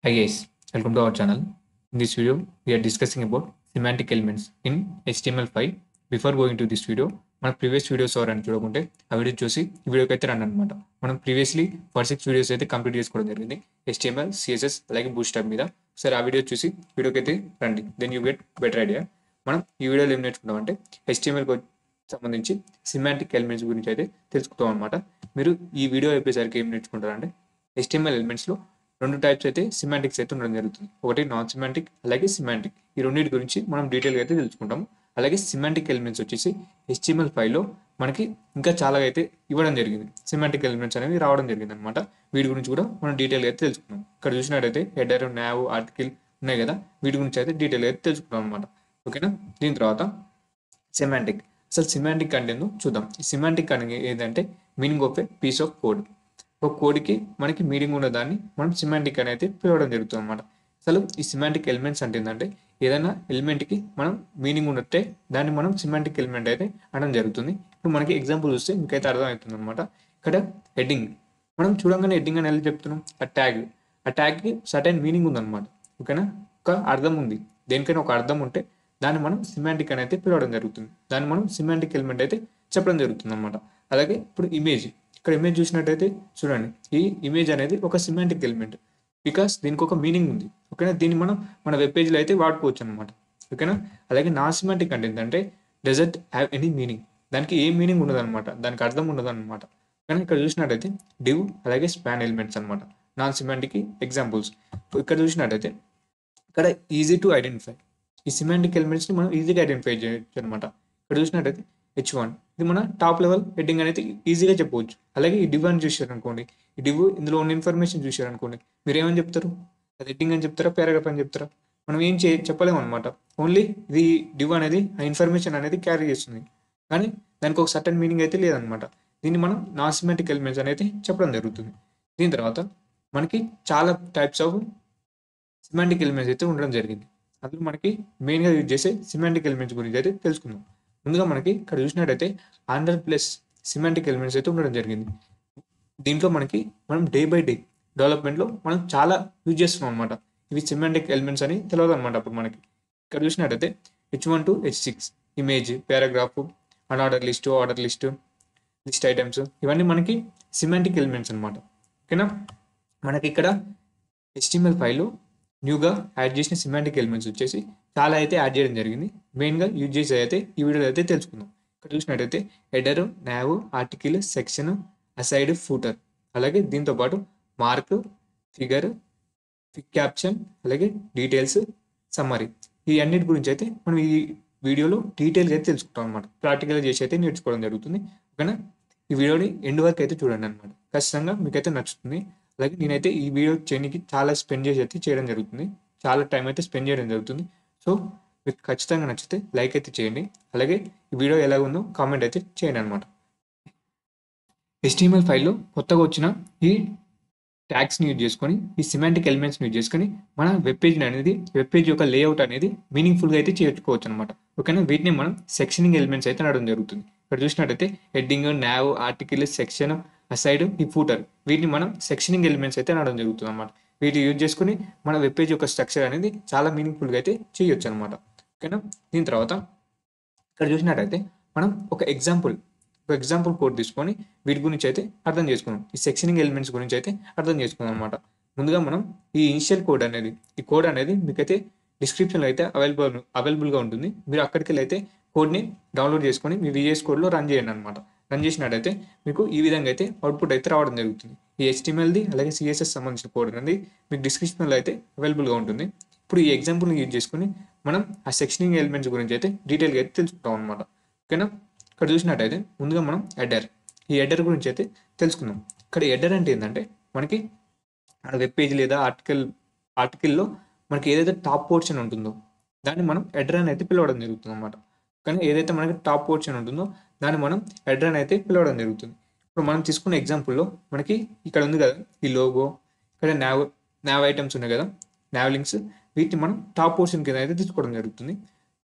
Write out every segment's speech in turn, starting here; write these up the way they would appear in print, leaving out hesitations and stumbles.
Hi guys, welcome to our channel. In this video, we are discussing about semantic elements in HTML5. Before going to this video, మన previous videos ఎవరైనా చూడకుంటే ఆ video చూసి ఈ వీడియోకి అయితే రండి అనమాట. మనం ప్రీవియస్లీ 6 వీడియోస్ అయితే కంప్లీట్ చేసుకోవడం జరిగింది. HTML, CSS అలాగే బూట్స్ట్రాప్ మీద. ఒకసారి ఆ వీడియో చూసి వీడియోకి అయితే రండి. Then you get better idea. మనం ఈ వీడియోలో ఏం నేర్చుకుంటామంటే HTMLకి సంబంధించి సిమాంటిక్ ఎలిమెంట్స్ గురించి అయితే తెలుసుకుంటాం అనమాట. మీరు ఈ వీడియో అయిపోయేసరికి ఏం నేర్చుకుంటారంటే HTML ఎలిమెంట్స్లో రెండు టైప్స్ అయితే సిమాంటిక్స్ అయితే ఉండడం జరుగుతుంది. ఒకటి నాన్ సిమాంటిక్ అలాగే సిమాంటిక్. ఈ రెండింటి గురించి మనం డీటెయిల్గా అయితే తెలుసుకుంటాము. అలాగే సిమాంటిక్ ఎలిమెంట్స్ వచ్చేసి HTML5లో మనకి ఇంకా చాలా అయితే ఇవ్వడం జరిగింది. సిమాంటిక్ ఎలిమెంట్స్ అనేవి రావడం జరిగింది అనమాట. వీటి గురించి కూడా మనం డీటెయిల్గా అయితే తెలుసుకున్నాం. ఇక్కడ చూసినట్టయితే హెడర్, నావ్, ఆర్టికల్ ఉన్నాయి కదా, వీటి గురించి అయితే డీటెయిల్గా అయితే తెలుసుకున్నాం అనమాట. ఓకేనా. దీని తర్వాత సిమాంటిక్. అసలు సిమాంటిక్ అంటే ఏందో చూద్దాం. ఈ సిమాంటిక్ అనేది ఏంటంటే meaning of a piece of code. ఒక కోడ్కి మనకి మీనింగ్ ఉన్న దాన్ని మనం సిమాంటిక్ అని అయితే పిలవడం జరుగుతుంది అనమాట. అసలు ఈ సిమాంటిక్ ఎలిమెంట్స్ అంటే ఏంటంటే ఏదైనా ఎలిమెంట్కి మనం మీనింగ్ ఉన్నట్టే దాన్ని మనం సిమాంటిక్ ఎలిమెంట్ అయితే అనడం జరుగుతుంది. ఇప్పుడు మనకి ఎగ్జాంపుల్ చూస్తే మీకైతే అర్థమవుతుంది అనమాట. ఇక్కడ హెడ్డింగ్ మనం చూడంగానే హెడ్డింగ్ అని ఎలా చెప్తున్నాం. ఆ ట్యాగ్కి సర్టెన్ మీనింగ్ ఉందన్నమాట. ఓకేనా, ఒక అర్థం ఉంది. దేనికైనా ఒక అర్థం ఉంటే దాన్ని మనం సిమాంటిక్ అని అయితే పిలవడం జరుగుతుంది. దాన్ని మనం సిమాంటిక్ ఎలిమెంట్ అయితే చెప్పడం జరుగుతుంది అనమాట. అలాగే ఇప్పుడు ఇమేజ్. ఇక్కడ ఇమేజ్ చూసినట్టయితే చూడండి, ఈ ఇమేజ్ అనేది ఒక సిమాంటిక్ ఎలిమెంట్. బికాస్ దీనికి ఒక మీనింగ్ ఉంది. ఓకేనా, దీన్ని మనం మన వెబ్ పేజ్లో అయితే వాడుకోవచ్చు అనమాట. ఓకేనా. అలాగే నాన్ సిమాంటిక్ అంటే ఏంటంటే డజంట్ హ్యావ్ ఎనీ మీనింగ్. దానికి ఏ మీనింగ్ ఉండదు అనమాట, దానికి అర్థం ఉండదు అనమాట. కానీ ఇక్కడ చూసినట్టయితే డివ్ అలాగే స్పాన్ ఎలిమెంట్స్ అనమాట నాన్ సిమాంటిక్ ఎగ్జాంపుల్స్. ఇక్కడ చూసినట్టయితే ఇక్కడ ఈజీ టు ఐడెంటిఫై. ఈ సిమాంటిక్ ఎలిమెంట్స్ని మనం ఈజీగా ఐడెంటిఫై చేయొచ్చు అనమాట. ఇక్కడ చూసినట్టయితే H1 ఇది మన టాప్ లెవెల్ హెడ్డింగ్ అనేది ఈజీగా చెప్పవచ్చు. అలాగే ఈ డివ్ అని చూసారనుకోండి, ఈ డివ్ ఇందులో ఉన్న ఇన్ఫర్మేషన్ చూసారనుకోండి, మీరు ఏమని చెప్తారు? అది హెడ్డింగ్ అని చెప్తారా, పారాగ్రాఫ్ అని చెప్తారా? మనం ఏం చెప్పలేము అనమాట. ఓన్లీ ఇది డివ్ అనేది ఆ ఇన్ఫర్మేషన్ అనేది క్యారీ చేస్తుంది, కానీ దానికి ఒక సర్టన్ మీనింగ్ అయితే లేదనమాట. దీన్ని మనం నాన్ సిమాంటిక్ ఎలిమెంట్స్ అనేది చెప్పడం జరుగుతుంది. దీని తర్వాత మనకి చాలా టైప్స్ ఆఫ్ సిమాంటిక్ ఎలిమెంట్స్ అయితే ఉండడం జరిగింది. అందులో మనకి మెయిన్గా యూజ్ చేసే సిమాంటిక్ ఎలిమెంట్స్ గురించి అయితే తెలుసుకుందాం. ముందుగా మనకి ఇక్కడ చూసినట్టయితే 100+ సిమాంటిక్ ఎలిమెంట్స్ అయితే ఉండడం జరిగింది. దీంట్లో మనం డే బై డే డెవలప్మెంట్లో మనం చాలా యూజ్ చేస్తున్నాం అనమాట. ఇవి సిమాంటిక్ ఎలిమెంట్స్ అని తెలియదు అనమాట. అప్పుడు మనకి ఇక్కడ చూసినట్టయితే H1 to H6 image, paragraph, unorder list, order list items, ఇవన్నీ మనకి సిమాంటిక్ ఎలిమెంట్స్ అనమాట. ఓకేనా. మనకి ఇక్కడ HTML5లో న్యూగా యాడ్ చేసిన సిమాంటిక్ ఎలిమెంట్స్ వచ్చేసి చాలా అయితే యాడ్ చేయడం జరిగింది. మెయిన్గా యూజ్ చేసి అయితే ఈ వీడియోలో అయితే తెలుసుకుందాం. ఇక్కడ చూసినట్టయితే header, now, article, section, aside, footer, అలాగే దీంతోపాటు మార్క్, ఫిగర్, క్యాప్షన్, అలాగే డీటెయిల్స్, సమ్మరీ, ఈ అన్నిటి గురించి అయితే మనం ఈ వీడియోలో డీటెయిల్గా అయితే తెలుసుకుంటాం అనమాట. ప్రాక్టికల్గా చేసి అయితే నేర్చుకోవడం జరుగుతుంది. ఓకేనా. ఈ వీడియోని ఎండ్ వరకు అయితే చూడండి అనమాట. ఖచ్చితంగా మీకైతే నచ్చుతుంది. అలాగే నేనైతే ఈ వీడియో చేయడానికి చాలా స్పెండ్ చేసి అయితే చేయడం జరుగుతుంది. చాలా టైం అయితే స్పెండ్ చేయడం జరుగుతుంది. సో మీకు ఖచ్చితంగా నచ్చితే లైక్ అయితే చేయండి. అలాగే ఈ వీడియో ఎలా ఉందో కామెంట్ అయితే చేయండి అనమాట. HTML5లో కొత్తగా వచ్చిన ఈ ట్యాగ్స్ని యూజ్ చేసుకొని, ఈ సిమాంటిక్ ఎలిమెంట్స్ని యూజ్ చేసుకొని మన వెబ్ పేజ్ యొక్క లేఅవుట్ అనేది మీనింగ్ఫుల్గా అయితే చేర్చుకోవచ్చు అనమాట. ఓకేనా. వీటిని మనం సెక్షనింగ్ ఎలిమెంట్స్ అయితే అనడం జరుగుతుంది. ఇక్కడ చూసినట్టయితే heading, now, article, section, aside, ఈ ఫూటర్, వీటిని మనం సెక్షనింగ్ ఎలిమెంట్స్ అయితే అనడం జరుగుతుంది అనమాట. వీటిని యూజ్ చేసుకుని మన వెబ్ పేజ్ యొక్క స్ట్రక్చర్ అనేది చాలా మీనింగ్ఫుల్గా అయితే చేయొచ్చు అనమాట. ఓకేనా. దీని తర్వాత ఇక్కడ చూసినట్టయితే మనం ఒక ఎగ్జాంపుల్ కోడ్ తీసుకొని వీటి గురించి అయితే అర్థం చేసుకున్నాం. ఈ సెక్షనింగ్ ఎలిమెంట్స్ గురించి అయితే అర్థం చేసుకున్నాం అనమాట. ముందుగా మనం ఈ ఇనిషియల్ కోడ్ అనేది మీకైతే డిస్క్రిప్షన్లో అయితే అవైలబుల్గా ఉంటుంది. మీరు అక్కడికి వెళ్ళి అయితే కోడ్ని డౌన్లోడ్ చేసుకొని మీ VS కోడ్లో రన్ చేయండి అనమాట. రన్ చేసినట్టయితే మీకు ఈ విధంగా అయితే అవుట్పుట్ అయితే రావడం జరుగుతుంది. ఈ HTMLది అలాగే CSS సంబంధించిన కోడ్ అనేది మీకు డిస్క్రిప్షన్లో అయితే అవైలబుల్గా ఉంటుంది. ఇప్పుడు ఈ ఎగ్జాంపుల్ని యూజ్ చేసుకొని మనం ఆ సెక్షనింగ్ ఎలిమెంట్స్ గురించి అయితే డీటెయిల్గా అయితే తెలుసుకుంటాం అనమాట. ఓకేనా. ఇక్కడ చూసినట్టయితే ముందుగా మనం ఈ హెడర్ గురించి అయితే తెలుసుకుందాం. ఇక్కడ హెడర్ అంటే ఏంటంటే మనకి మన వెబ్ పేజ్ లేదా ఆర్టికల్లో మనకి ఏదైతే టాప్ పోర్షన్ ఉంటుందో దాన్ని మనం హెడర్ అని అయితే పిలవడం జరుగుతుంది అనమాట. కానీ ఏదైతే మనకి టాప్ పోర్షన్ ఉంటుందో దాన్ని మనం హెడర్ అని అయితే పిలవడం జరుగుతుంది. ఇప్పుడు మనం తీసుకున్న ఎగ్జాంపుల్లో మనకి ఇక్కడ ఉంది కదా ఈ లోగో, ఇక్కడ నావ్ ఐటమ్స్ ఉన్నాయి కదా, నావ్ లింక్స్, వీటిని మనం టాప్ పోర్షన్ కింద అయితే తీసుకోవడం జరుగుతుంది.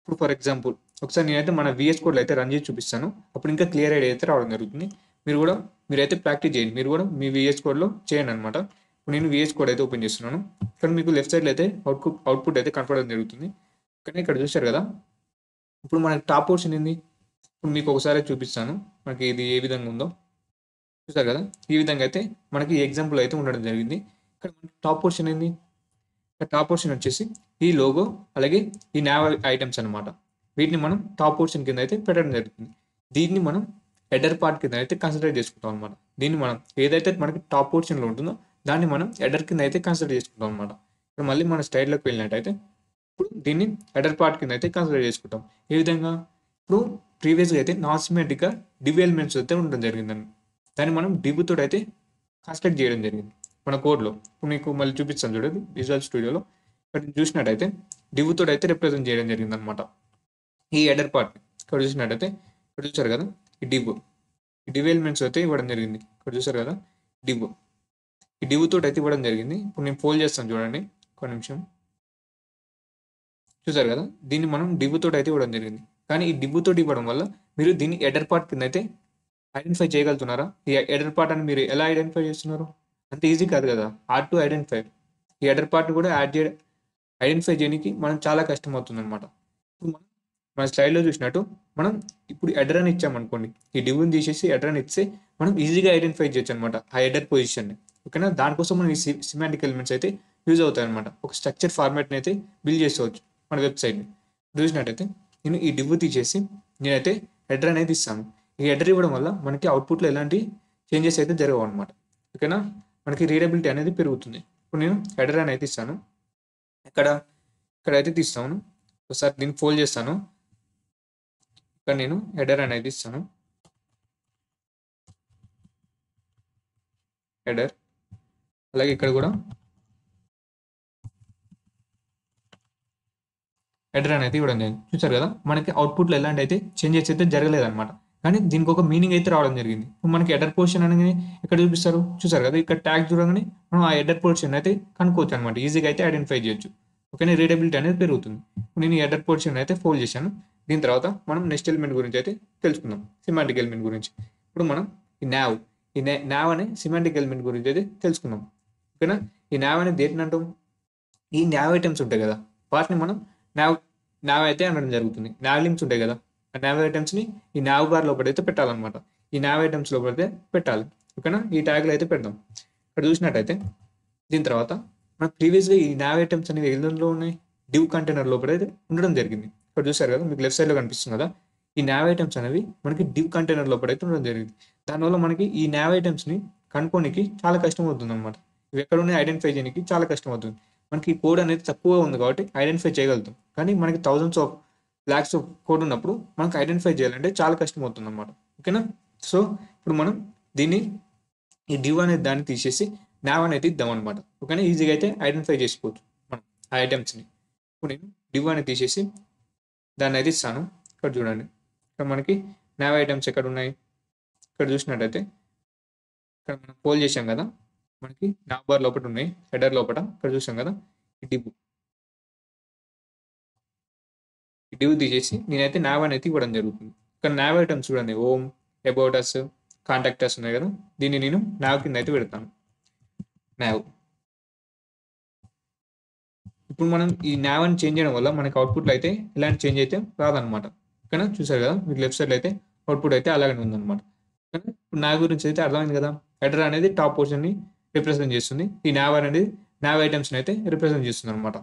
ఇప్పుడు ఫర్ ఎగ్జాంపుల్ ఒకసారి నేనైతే మన VS కోడ్లో అయితే రన్ చేసి చూపిస్తాను. అప్పుడు ఇంకా క్లియర్ ఐడియా అయితే రావడం జరుగుతుంది. మీరైతే ప్రాక్టీస్ చేయండి. మీరు కూడా మీ VS కోడ్లో చేయండి అనమాట. ఇప్పుడు నేను VS కోడ్ అయితే ఓపెన్ చేస్తున్నాను. ఇక్కడ మీకు లెఫ్ట్ సైడ్లో అయితే అవుట్పుట్ అయితే కనపడడం జరుగుతుంది. కానీ ఇక్కడ చూశారు కదా, ఇప్పుడు మనకి టాప్ పోర్షన్ ఏంది, ఇప్పుడు మీకు ఒకసారి చూపిస్తాను మనకి ఇది ఏ విధంగా ఉందో. చూసారు కదా, ఈ విధంగా అయితే మనకి ఎగ్జాంపుల్ అయితే ఉండడం జరిగింది. ఇక్కడ మనకి టాప్ పోర్షన్ ఏంది, ఇక్కడ టాప్ పోర్షన్ వచ్చేసి ఈ లోగో అలాగే ఈ నావ్ ఐటమ్స్ అనమాట. వీటిని మనం టాప్ పోర్షన్ కింద అయితే పెట్టడం జరుగుతుంది. దీన్ని మనం హెడర్ పార్ట్ కింద అయితే కన్సిడర్ చేసుకుంటాం అనమాట. దీన్ని మనం ఏదైతే మనకి టాప్ పోర్షన్లో ఉంటుందో దాన్ని మనం హెడర్ కింద అయితే కన్సిడర్ చేసుకుంటాం అనమాట. ఇప్పుడు మళ్ళీ మన స్టైల్లోకి వెళ్ళినట్టయితే ఇప్పుడు దీన్ని హెడర్ పార్ట్ కింద అయితే కన్సిడర్ చేసుకుంటాం. ఏ విధంగా, ఇప్పుడు ప్రీవియస్గా అయితే నాన్ సిమెట్రిక్గా డివ్ ఎలిమెంట్స్ అయితే ఉండడం జరిగిందండి. దాన్ని మనం డివ్ తోటి అయితే కన్స్ట్రక్ట్ చేయడం జరిగింది మన కోడ్లో. ఇప్పుడు మీకు మళ్ళీ చూపిస్తాను చూడండి విజువల్ స్టూడియోలో. ఇక్కడ చూసినట్టయితే డివ్ తోటి అయితే రిప్రజెంట్ చేయడం జరిగింది అనమాట ఈ హెడర్ పార్ట్. ఇక్కడ చూసినట్టయితే ఇక్కడ చూసారు కదా, ఈ డివ్ ఎలిమెంట్స్ అయితే ఇవ్వడం జరిగింది. ఇక్కడ చూసారు కదా డివ్, ఈ డివ్ తోటి అయితే ఇవ్వడం జరిగింది. ఇప్పుడు నేను ఫోల్డ్ చేస్తాను చూడండి ఒక నిమిషం. చూసారు కదా, దీన్ని మనం డివ్ తోటి అయితే ఇవ్వడం జరిగింది. కానీ ఈ డివ్ తోటి ఇవ్వడం వల్ల మీరు దీన్ని హెడర్ పార్ట్ కింద అయితే ఐడెంటిఫై చేయగలుగుతున్నారా? ఈ హెడర్ పార్ట్ అని మీరు ఎలా ఐడెంటిఫై చేస్తున్నారు? అంత ఈజీ కాదు కదా హార్డ్ టు ఐడెంటిఫై. ఈ హెడర్ పార్ట్ కూడా ఐడెంటిఫై చేయడానికి మనం చాలా కష్టం అవుతుంది అనమాట. ఇప్పుడు మనం మన స్లైడ్లో చూసినట్టు మనం ఇప్పుడు హెడర్ అని ఇచ్చామనుకోండి, ఈ డివ్ని తీసేసి హెడర్ అని ఇస్తే మనం ఈజీగా ఐడెంటిఫై చేయొచ్చు అనమాట ఆ హెడర్ పొజిషన్ని. ఓకేనా, దానికోసం మనం ఈ సిమాంటిక్ ఎలిమెంట్స్ అయితే యూజ్ అవుతాయి అనమాట. ఒక స్ట్రక్చర్ ఫార్మాట్ని అయితే బిల్డ్ చేసుకోవచ్చు మన వెబ్సైట్ని. చూసినట్టయితే నేను ఈ డివ్ తీసేసి నేనైతే హెడర్ అనేది ఇస్తాను. ఈ హెడర్ ఇవ్వడం వల్ల మనకి అవుట్పుట్లో ఎలాంటి చేంజెస్ అయితే జరగవు అనమాట. ఓకేనా, మనకి రీడబిలిటీ అనేది పెరుగుతుంది. ఇప్పుడు నేను హెడర్ అని అయితే ఇస్తాను, ఇక్కడైతే తీస్తాను. ఒకసారి దీన్ని ఫోల్డ్ చేస్తాను. ఇక్కడ నేను హెడర్ అనేది ఇస్తాను, హెడర్. అలాగే ఇక్కడ కూడా హెడర్ అనేది ఇవ్వడం జరిగింది. చూసారు కదా, మనకి అవుట్పుట్లో ఎలాంటి అయితే చేంజెస్ అయితే జరగలేదన్నమాట. కానీ దీనికి ఒక మీనింగ్ అయితే రావడం జరిగింది. మనకి హెడర్ పొజిషన్ అనగానే ఎక్కడ చూపిస్తారు, చూసారు కదా, ఇక్కడ ట్యాగ్ చూడగానే మనం ఆ హెడర్ పొజిషన్ అయితే కనుక్కోవచ్చు అనమాట. ఈజీగా అయితే ఐడెంటిఫై చేయొచ్చు. ఓకేనా, రీడబిలిటీ అనేది పెరుగుతుంది. నేను ఈ హెడర్ పొజిషన్ అయితే ఫోల్డ్ చేశాను. దీని తర్వాత మనం నెక్స్ట్ ఎలిమెంట్ గురించి అయితే తెలుసుకుందాం, సిమాంటిక్ ఎలిమెంట్ గురించి. ఇప్పుడు మనం ఈ నావ్ అనే సిమాంటిక్ ఎలిమెంట్ గురించి అయితే తెలుసుకుందాం. ఓకేనా, ఈ నావ్ అనేది దేని అంటాం, ఈ నావ్ ఐటమ్స్ ఉంటాయి కదా, వాటిని మనం నావ్ అయితే అనడం జరుగుతుంది. నావ్ లింక్స్ ఉంటాయి కదా, ఆ నావ్ ఐటమ్స్ని ఈ నావ్ బార్ లోపల అయితే పెట్టాలన్నమాట. ఈ నావ్ ఐటమ్స్ లోపల అయితే పెట్టాలి. ఓకేనా, ఈ ట్యాగ్లు అయితే పెడదాం. ఇక్కడ చూసినట్టయితే దీని తర్వాత మన ప్రీవియస్గా ఈ నావ్ ఐటమ్స్ అనేవి ఎందులో ఉన్నాయి, డివ్ కంటైనర్ లోపల అయితే ఉండడం జరిగింది. ఇక్కడ చూసారు కదా, మీకు లెఫ్ట్ సైడ్లో కనిపిస్తుంది కదా, ఈ నావ్ ఐటమ్స్ అనేవి మనకి డివ్ కంటైనర్ లోపల అయితే ఉండడం జరిగింది. దానివల్ల మనకి ఈ నావ్ ఐటమ్స్ని కనుక్కోనికి చాలా కష్టం అవుతుంది అనమాట. ఇవి ఎక్కడ ఉన్నాయి ఐడెంటిఫై చేయడానికి చాలా కష్టం అవుతుంది. మనకి కోడ్ అనేది తక్కువ ఉంది కాబట్టి ఐడెంటిఫై చేయగలుగుతాం. కానీ మనకి thousands of lakhs of code ఉన్నప్పుడు మనకు ఐడెంటిఫై చేయాలంటే చాలా కష్టం అవుతుంది అనమాట. ఓకేనా, సో ఇప్పుడు మనం దీన్ని ఈ డివ్ అనేది దాన్ని తీసేసి నావ్ అనేది ఇద్దాం అనమాట. ఓకేనా, ఈజీగా అయితే ఐడెంటిఫై చేసుకోవచ్చు మనం ఆ ఐటమ్స్ని. ఇప్పుడు నేను డివ్ అనేది తీసేసి దాన్ని అయితే ఇస్తాను. ఇక్కడ చూడండి, ఇక్కడ మనకి నావ్ ఐటమ్స్ ఎక్కడ ఉన్నాయి, ఇక్కడ చూసినట్టయితే ఇక్కడ మనం పోల్ చేసాం కదా, మనకి నావ్ బార్ లోపల ఉన్నాయి, హెడర్ లోపల. ఇక్కడ చూసాం కదా ఈ డివ్ తీసేసి నేనైతే నావ్ అనేది ఇవ్వడం జరుగుతుంది. ఇక్కడ నావ్ ఐటమ్స్ చూడండి, home, about us, contact us ఉన్నాయి కదా, దీన్ని నేను నావ్ కింద అయితే పెడతాను. నావ్. ఇప్పుడు మనం ఈ నావ్ అని చేంజ్ చేయడం వల్ల మనకి అవుట్పుట్లో అయితే ఇలాంటి చేంజ్ అయితే రాదనమాట. ఓకేనా, చూసారు కదా, మీకు లెఫ్ట్ సైడ్లో అయితే అవుట్పుట్ అయితే అలాగే ఉందన్నమాట. ఇప్పుడు నావ్ గురించి అయితే అర్థమైంది కదా. హెడర్ అనేది టాప్ పోర్షన్ని రిప్రజెంట్ చేస్తుంది, ఈ నావ్ అనేది నావ్ ఐటమ్స్ని అయితే రిప్రజెంట్ చేస్తుంది అనమాట.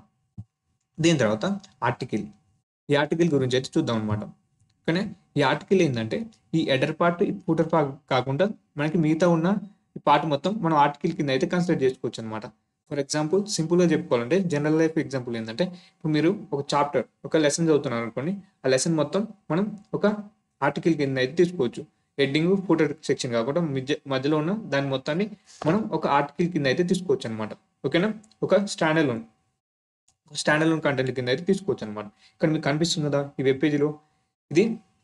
దీని తర్వాత ఆర్టికల్. ఈ ఆర్టికల్ గురించి అయితే చూద్దాం అనమాట. కానీ ఈ ఆర్టికల్ ఏంటంటే ఈ హెడర్ పార్ట్, ఈ ఫూటర్ పార్ట్ కాకుండా మనకి మిగతా ఉన్న ఈ పార్ట్ మొత్తం మనం ఆర్టికల్ కింద అయితే కన్సిడర్ చేసుకోవచ్చు అనమాట. ఫర్ ఎగ్జాంపుల్ సింపుల్గా చెప్పుకోవాలంటే జనరల్ లైఫ్ ఎగ్జాంపుల్ ఏంటంటే, ఇప్పుడు మీరు ఒక చాప్టర్, ఒక లెసన్ చదువుతున్నారు అనుకోండి, ఆ లెసన్ మొత్తం మనం ఒక ఆర్టికల్ కింద అయితే తీసుకోవచ్చు. హెడ్డింగ్, ఫూటర్ సెక్షన్ కాకుండా మధ్యలో ఉన్న దాని మొత్తాన్ని మనం ఒక ఆర్టికల్ కింద అయితే తీసుకోవచ్చు అనమాట. ఓకేనా, ఒక స్టాండ్ అలోన్ కంటెంట్ కింద అయితే తీసుకోవచ్చు అనమాట. ఇక్కడ మీకు కనిపిస్తుంది కదా ఈ వెబ్ పేజీలో, ఇది